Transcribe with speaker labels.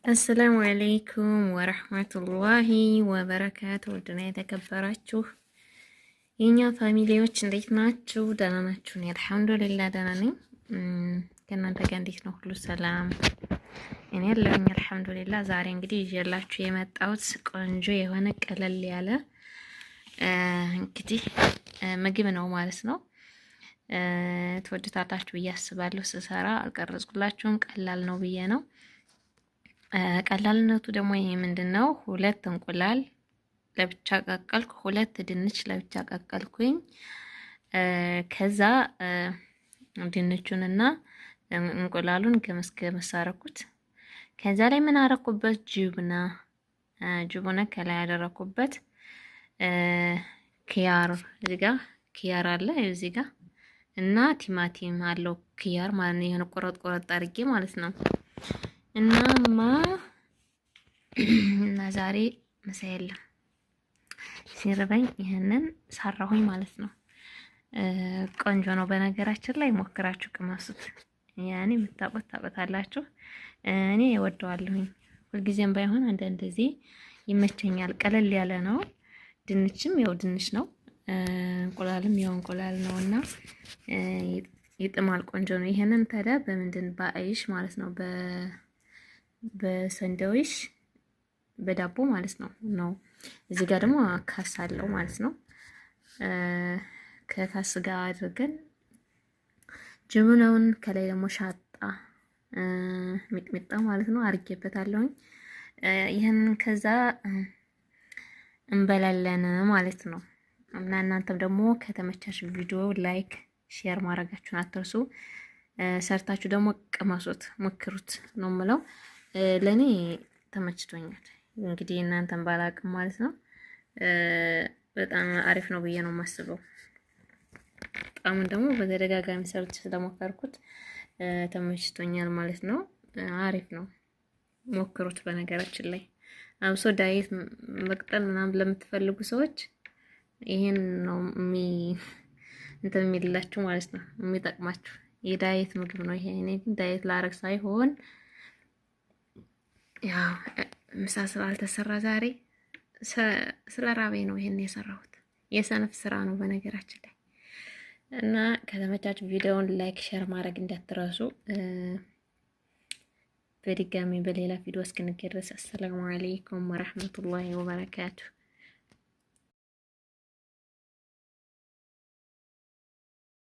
Speaker 1: አሰላሙ አለይኩም ወረህመቱላሂ ወበረካቱ። ውድና የተከበራችሁ የኛ ፋሚሊዎች እንዴት ናችሁ? ደህና ናችሁ? እኔ አልሐምዱሊላህ ደህና ነኝ። ከእናንተ ጋር እንዴት ነው? ሁሉ ሰላም? እኔ ያለሁኝ አልሐምዱሊላህ። ዛሬ እንግዲህ ይዤላችሁ የመጣሁት ቆንጆ የሆነ ቀለል ያለ እንግዲህ ምግብ ነው ማለት ነው። ትወዱታላችሁ ብዬ አስባለሁ። ስሰራ አልቀረጽኩላችሁም፣ ቀላል ነው ብዬ ነው። ቀላልነቱ ደግሞ ይሄ ምንድነው? ሁለት እንቁላል ለብቻ ቀቀልኩ፣ ሁለት ድንች ለብቻ ቀቀልኩኝ። ከዛ ድንቹንና እንቁላሉን ገመስ ገመስ አረኩት። ከዛ ላይ ምን አረኩበት? ጅቡና ከላይ ያደረኩበት። ኪያር እዚህ ጋር ኪያር አለ እዚህ ጋር እና ቲማቲም አለው ኪያር ማለት ነው። የሆነ ቆረጥ ቆረጥ አድርጌ ማለት ነው። እና ዛሬ ምሳ የለም ሲርበኝ ይሄንን ሰራሁኝ ማለት ነው። ቆንጆ ነው በነገራችን ላይ ሞክራችሁ ቅመሱት። ያኔ የምታውቁት ታውቁታላችሁ። እኔ እወደዋለሁኝ። ሁልጊዜም ባይሆን አንዳንድ ጊዜ ይመቸኛል። ቀለል ያለ ነው። ድንችም ያው ድንች ነው፣ እንቁላልም ያው እንቁላል ነው እና ይጥማል። ቆንጆ ነው። ይሄንን ታዲያ በምንድን በአይሽ ማለት ነው በሰንደዊሽ በዳቦ ማለት ነው። እዚህ ጋር ደግሞ ካስ አለው ማለት ነው። ከካስ ጋር አድርገን ጅቡናውን ከላይ ደግሞ ሻጣ ሚጥሚጣ ማለት ነው አርጌበታለሁኝ። ይሄንን ከዛ እንበላለን ማለት ነው። እና እናንተም ደግሞ ከተመቻችሁ ቪዲዮ ላይክ ሼር ማድረጋችሁን አትርሱ። ሰርታችሁ ደግሞ ቅመሱት፣ ሞክሩት ነው የምለው። ለኔ ተመችቶኛል። እንግዲህ እናንተን ባላቅም ማለት ነው። በጣም አሪፍ ነው ብዬ ነው የማስበው። ጣሙን ደግሞ በተደጋጋሚ ሰርች ስለሞከርኩት ተመችቶኛል ማለት ነው። አሪፍ ነው፣ ሞክሩት። በነገራችን ላይ አብሶ ዳይት መቅጠል ምናምን ለምትፈልጉ ሰዎች ይሄን ነው እንትን የሚልላችሁ ማለት ነው፣ የሚጠቅማችሁ የዳይት ምግብ ነው ይሄ። እኔ ግን ዳይት ላረግ ሳይሆን ያው ምሳ ስላልተሰራ ዛሬ ስለ ራቤ ነው ይሄን የሰራሁት። የሰነፍ ስራ ነው በነገራችን ላይ። እና ከተመቻችሁ ቪዲዮውን ላይክ ሼር ማድረግ እንዳትረሱ። በድጋሚ በሌላ ቪዲዮ እስክንገናኝ ድረስ አሰላሙ አለይኩም ወራህመቱላሂ ወበረካቱ።